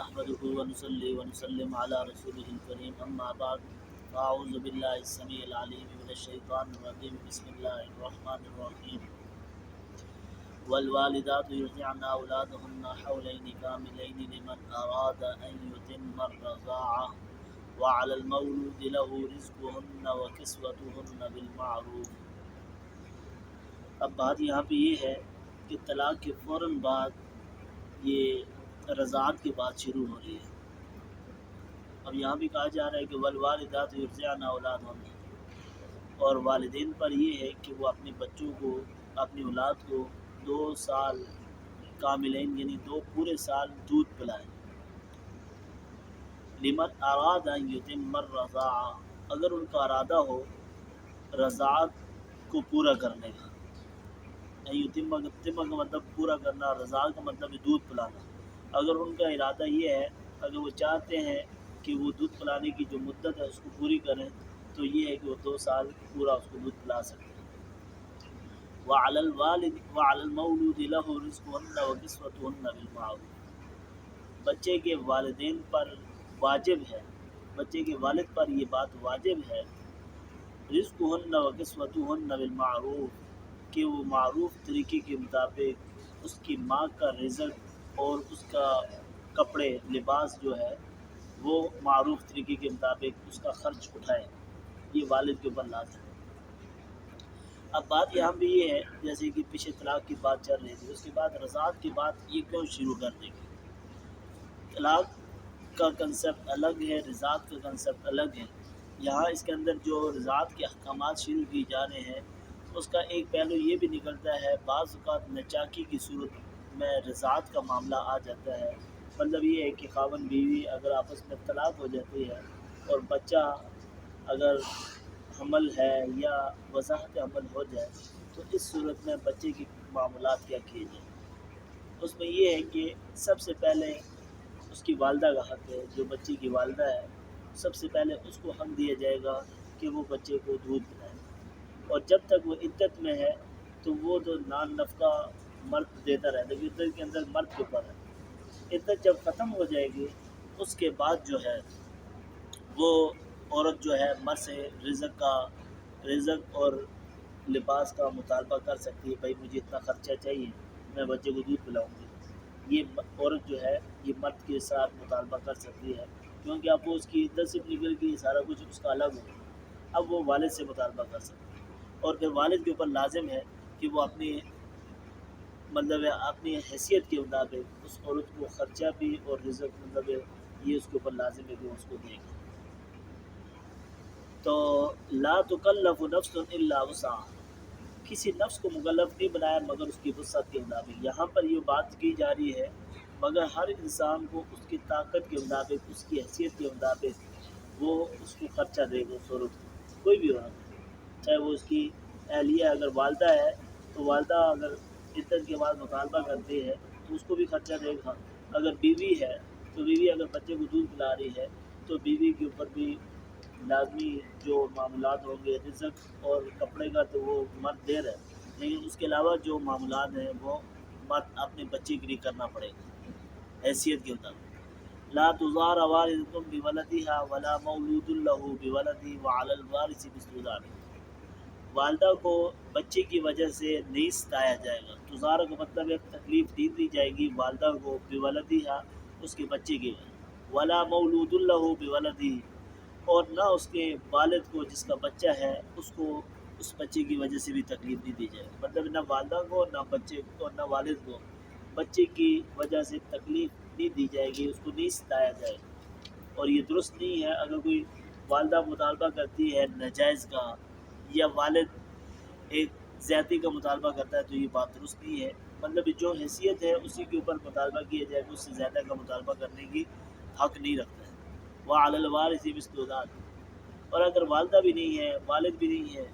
نحمده ونصلي ونسلم على رسوله الكريم أما بعد فأعوذ بالله السميع العليم من الشيطان الرجيم بسم الله الرحمن الرحيم والوالدات يرضعن أولادهن حولين كاملين لمن أراد أن يتم الرضاعة وعلى المولود له رزقهن وكسوتهن بالمعروف۔ اب بات یہاں پہ یہ ہے کہ طلاق کے فوراً بعد یہ رضاعت کی بات شروع ہو رہی ہے۔ اب یہاں بھی کہا جا رہا ہے کہ والوالدات یرضعن اولادہن، اور والدین پر یہ ہے کہ وہ اپنے بچوں کو، اپنی اولاد کو 2 سال کاملین یعنی 2 پورے سال دودھ پلائیں۔ لمن اراد ان یتم الرضاعہ، اگر ان کا ارادہ ہو رضاعت کو پورا کرنے کا۔ یتم کا مطلب پورا کرنا، رضاعت کا مطلب دودھ پلانا۔ اگر ان کا ارادہ یہ ہے، اگر وہ چاہتے ہیں کہ وہ دودھ پلانے کی جو مدت ہے اس کو پوری کریں، تو یہ ہے کہ وہ 2 سال پورا اس کو دودھ پلا سکتے ہیں۔ وعلی المولود لہ رزقهن وکسوتهن بالمعروف، بچے کے والدین پر واجب ہے، بچے کے والد پر یہ بات واجب ہے، رزقهن وکسوتهن بالمعروف، کہ وہ معروف طریقے کے مطابق اس کی ماں کا رزق اور اس کا کپڑے لباس جو ہے وہ معروف طریقے کے مطابق اس کا خرچ اٹھائے، یہ والد کے اوپر لازم ہے۔ اب بات یہاں پہ یہ ہے جیسے کہ پیچھے طلاق کی بات چل رہی تھی، اس کے بعد رضاعت کی بات یہ کیوں شروع کر دے گی؟ طلاق کا کنسپٹ الگ ہے، رضاعت کا کنسپٹ الگ ہے۔ یہاں اس کے اندر جو رضاعت کے احکامات شروع کی جا رہے ہیں اس کا ایک پہلو یہ بھی نکلتا ہے، بعض اوقات نچاکی کی صورت میں رضاعت کا معاملہ آ جاتا ہے۔ مطلب یہ ہے کہ خاوند بیوی اگر آپس میں طلاق ہو جاتی ہے اور بچہ اگر حمل ہے یا وضاحت حمل ہو جائے تو اس صورت میں بچے کی معاملات کیا کیے جائیں۔ اس میں یہ ہے کہ سب سے پہلے اس کی والدہ کا حق ہے، جو بچے کی والدہ ہے سب سے پہلے اس کو حق دیا جائے گا کہ وہ بچے کو دودھ پلائے، اور جب تک وہ عدت میں ہے تو وہ جو نان نفقہ مرد دیتا رہتا ہے، عدت کے اندر مرد کے اوپر ہے۔ عدت جب ختم ہو جائے گی اس کے بعد جو ہے وہ عورت جو ہے مرد سے رزق اور لباس کا مطالبہ کر سکتی ہے، بھائی مجھے اتنا خرچہ چاہیے، میں بچے کو دودھ پلاؤں گی۔ یہ عورت جو ہے یہ مرد کے ساتھ مطالبہ کر سکتی ہے، کیونکہ اب وہ اس کی عدت سے نکل گئی، سارا کچھ اس کا الگ ہو، اب وہ والد سے مطالبہ کر سکتی ہے۔ اور پھر والد کے اوپر لازم ہے کہ وہ اپنی اپنی حیثیت کے مطابق اس عورت کو خرچہ بھی اور رزق یہ اس کے اوپر لازم ہے کہ اس کو دے گا۔ تو لا تکلف نفس الا وسعها، کسی نفس کو مکلف نہیں بنایا مگر اس کی وسعت کے مطابق۔ یہاں پر یہ بات کی جا رہی ہے مگر ہر انسان کو اس کی طاقت کے مطابق، اس کی حیثیت کے مطابق وہ اس کو خرچہ دے گا، اس عورت کو، کوئی بھی عورت، چاہے وہ اس کی اہلیہ اگر والدہ ہے تو والدہ اگر عدت کے بعد مطالبہ کرتی ہے تو اس کو بھی خرچہ دے گا۔ اگر بیوی ہے تو بیوی اگر بچے کو دودھ پلا رہی ہے تو بیوی کے اوپر بھی لازمی جو معاملات ہوں گے رزق اور کپڑے کا تو وہ مرد دے رہا ہے، لیکن اس کے علاوہ جو معاملات ہیں وہ مرد اپنے بچے کے لیے کرنا پڑے گا حیثیت کے مطابق۔ لا تضار والدة بولدها ولا مولود له بولده وعلى الوارث مثل ذلك، والدہ کو بچے کی وجہ سے نہیں ستایا جائے گا۔ تزار کا مطلب ہے تکلیف دی جائے گی والدہ کو بولدہا، اس کے بچے کی وجہ، ولا مولود لہ بولدہ، اور نہ اس کے والد کو جس کا بچہ ہے اس کو اس بچے کی وجہ سے بھی تکلیف نہیں دی جائے گی۔ مطلب نہ والدہ کو، نہ بچے کو، نہ والد کو بچے کی وجہ سے تکلیف نہیں دی جائے گی، اس کو نہیں ستایا جائے گا۔ اور یہ درست نہیں ہے اگر کوئی والدہ مطالبہ کرتی ہے ناجائز کا یا والد ایک زیادتی کا مطالبہ کرتا ہے تو یہ بات درست نہیں ہے۔ مطلب جو حیثیت ہے اسی کے اوپر مطالبہ کیا جائے گا، اس سے زیادہ کا مطالبہ کرنے کی حق نہیں رکھتا ہے۔ وعلی الوارث مثل ذلک، اور اگر والدہ بھی نہیں ہے، والد بھی نہیں ہے،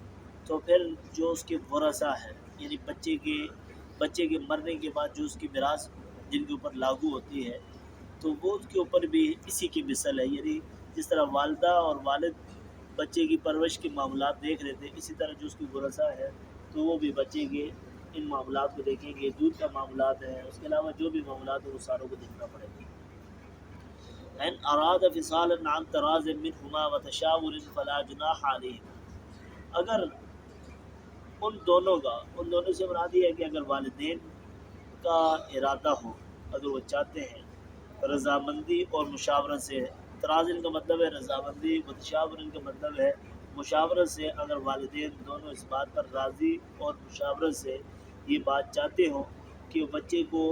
تو پھر جو اس کے ورثاء ہے یعنی بچے کے مرنے کے بعد جو اس کی میراث جن کے اوپر لاگو ہوتی ہے تو وہ اس کے اوپر بھی اسی کی مثل ہے، یعنی جس طرح والدہ اور والد بچے کی پرورش کے معاملات دیکھ رہے تھے، اسی طرح جو اس کی ورثاء ہے تو وہ بھی بچے کے ان معاملات کو دیکھیں گے۔ دودھ کا معاملات ہے، اس کے علاوہ جو بھی معاملات ہیں وہ ساروں کو دیکھنا پڑے گا۔ ان اراد فصالا عن تراض منهما وتشاور فلا جناح علیہما، اگر ان دونوں سے مراد یہ ہے کہ اگر والدین کا ارادہ ہو، اگر وہ چاہتے ہیں رضامندی اور مشاورت سے، ترازن کا مطلب ہے رضامندی، متشاورن کا مطلب ہے مشاورت سے، اگر والدین دونوں اس بات پر راضی اور مشاورت سے یہ بات چاہتے ہوں کہ وہ بچے کو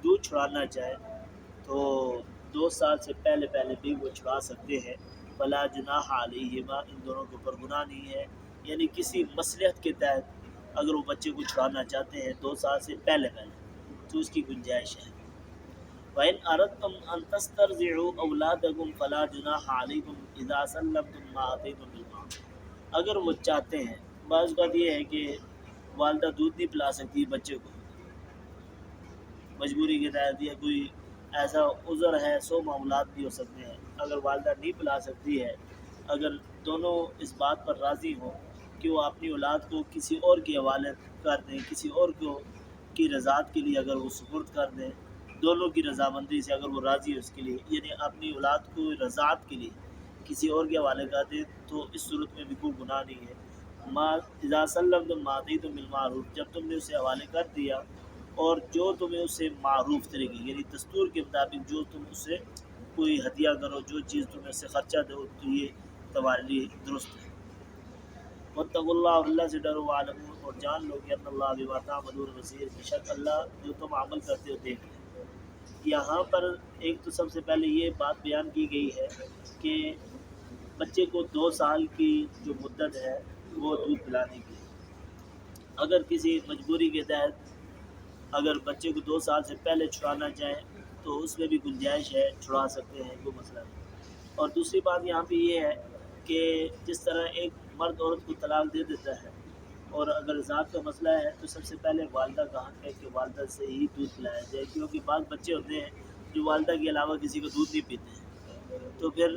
دودھ چھڑانا چاہے تو 2 سال سے پہلے بھی وہ چھڑا سکتے ہیں۔ فلا جناح علیہما، ان دونوں کے اوپر گناہ نہیں ہے، یعنی کسی مصلحت کے تحت اگر وہ بچے کو چھڑانا چاہتے ہیں 2 سال سے پہلے تو اس کی گنجائش ہے۔ وَإِنْ أَرَدْتُمْ أَنْ تَسْتَرْضِعُوا أَوْلَادَكُمْ فَلَا جُنَاحَ عَلَيْكُمْ إِذَا سَلَّمْتُمْ مَا آتَيْتُم بِالْمَعْرُوفِ، اگر وہ چاہتے ہیں، بعض بات یہ ہے کہ والدہ دودھ نہیں پلا سکتی بچے کو مجبوری کے تحت، یا کوئی ایسا عذر ہے، 100 معاملات بھی ہو سکتے ہیں، اگر والدہ نہیں پلا سکتی ہے، اگر دونوں اس بات پر راضی ہوں کہ وہ اپنی اولاد کو کسی اور کے حوالے کر دیں، کسی اور کو کی رضاعت کے لیے اگر وہ سپرد کر دیں، دونوں کی رضامندی سے اگر وہ راضی ہے اس کے لیے، یعنی اپنی اولاد کو رضاعت کے لیے کسی اور کے حوالے کر دیں، تو اس صورت میں بھی کوئی گناہ نہیں ہے۔ ما اذا سلمتم ما آتیتم بالمعروف، جب تم نے اسے حوالے کر دیا اور جو تمہیں اسے معروف طریقے یعنی دستور کے مطابق جو تم اسے کوئی ہدیہ کرو، جو چیز تمہیں اس سے خرچہ دو، تو یہ تمہارے لیے درست ہے۔ واتقوا اللہ، اور اللہ سے ڈرو، وعلموا، اور جان لو کہ ان اللہ بما تعملون بصیر، بے شک اللہ جو تم عمل کرتے ہو دیکھ لے۔ یہاں پر ایک تو سب سے پہلے یہ بات بیان کی گئی ہے کہ بچے کو 2 سال کی جو مدت ہے وہ دودھ پلانے کی، اگر کسی مجبوری کے تحت اگر بچے کو 2 سال سے پہلے چھڑانا چاہیں تو اس میں بھی گنجائش ہے، چھڑا سکتے ہیں، کوئی مسئلہ نہیں۔ اور دوسری بات یہاں پہ یہ ہے کہ جس طرح ایک مرد عورت کو طلاق دے دیتا ہے، اور اگر ذات کا مسئلہ ہے تو سب سے پہلے والدہ کا حق ہے کہ والدہ سے ہی دودھ پلایا جائے، کیونکہ بعض بچے ہوتے ہیں جو والدہ کے علاوہ کسی کو دودھ نہیں پیتے ہیں، تو پھر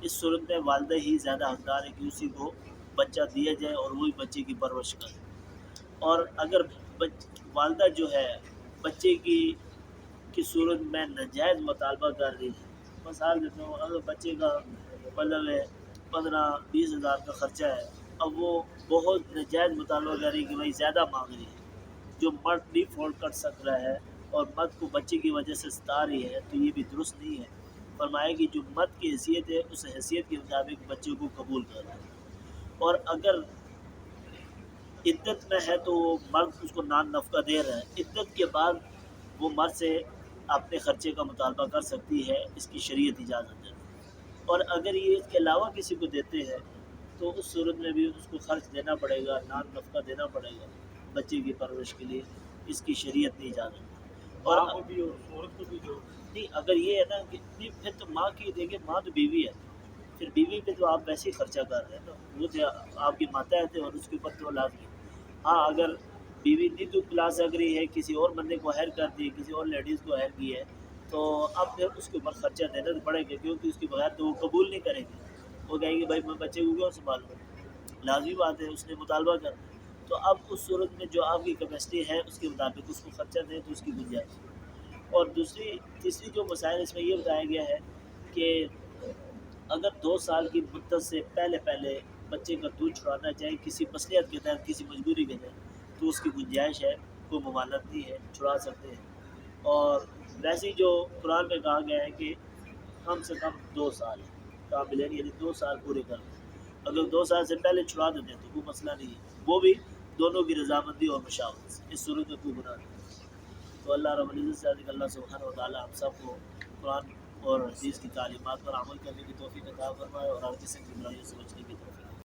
اس صورت میں والدہ ہی زیادہ حقدار ہے کہ اسی کو بچہ دیا جائے اور وہی بچے کی پرورش کرے۔ اور اگر والدہ جو ہے بچے کی صورت میں ناجائز مطالبہ کر رہی ہے، مثال دیتا ہوں، اگر بچے کا مطلب ہے 15-20 ہزار کا خرچہ ہے، اب وہ بہت ناجائز مطالبہ کر رہی ہے کہ بھائی زیادہ مانگ رہی ہے، جو مرد نہیں افورڈ کر سک رہا ہے اور مرد کو بچے کی وجہ سے ستا رہی ہے، تو یہ بھی درست نہیں ہے۔ فرمائے کہ جو مرد کی حیثیت ہے اس حیثیت کے مطابق بچے کو قبول کر رہا ہے، اور اگر عدت میں ہے تو وہ مرد اس کو نان نفقہ دے رہا ہے، عدت کے بعد وہ مرد سے اپنے خرچے کا مطالبہ کر سکتی ہے، اس کی شریعت اجازت ہے۔ اور اگر یہ اس کے علاوہ کسی کو دیتے ہیں تو اس صورت میں بھی اس کو خرچ دینا پڑے گا، نان نفقہ دینا پڑے گا بچے کی پرورش کے لیے، اس کی شریعت نہیں اجازت۔ اور عورت کو بھی جو نہیں، اگر یہ ہے نا کہ نہیں، پھر تو ماں کی دیکھیں، ماں تو بیوی ہے، پھر بیوی پہ تو آپ ویسے ہی خرچہ کر رہے ہیں نا، وہ تھے آپ کی ماتحت ہے اور اس کے اوپر تو لازمی۔ ہاں اگر بیوی نہیں دودھ پلا سک رہی ہے، کسی اور بندے کو ہائر کر دی، کسی اور لیڈیز کو ہائر کی ہے، تو اب پھر اس کے اوپر خرچہ دینا تو پڑے گا، کیونکہ اس کے بغیر تو وہ قبول نہیں کریں گے، وہ کہیں گے بھائی میں بچے کو کیوں سنبھالوں، لازمی بات ہے، اس نے مطالبہ کرنا ہے۔ تو اب اس صورت میں جو آپ کی کیپیسٹی ہے اس کے مطابق اس کو خرچہ دیں تو اس کی گنجائش ہے۔ اور تیسری جو مسائل اس میں یہ بتایا گیا ہے کہ اگر 2 سال کی مدت سے پہلے بچے کا دودھ چھڑانا چاہے کسی مصلحت کے تحت، کسی مجبوری کے تحت، تو اس کی گنجائش ہے، کوئی ممانعت نہیں ہے، چھڑا سکتے ہیں۔ اور ویسے ہی جو قرآن میں کہا گیا ہے کہ کم سے کم 2 سال کامل، یعنی 2 سال پورے کر دیں، اگر 2 سال سے پہلے چھڑا دیتے ہیں تو کوئی مسئلہ نہیں ہے، وہ بھی دونوں کی رضامندی اور مشاورت سے، اس صورت میں کوئی گناہ نہیں۔ تو اللہ رب العزت سے اللہ سبحانہ و تعالیٰ ہم سب کو قرآن اور حدیث کی تعلیمات پر عمل کرنے کی توفیق عطا فرمائے اور ہر قسم کی برائیوں سے بچنے کی توفیق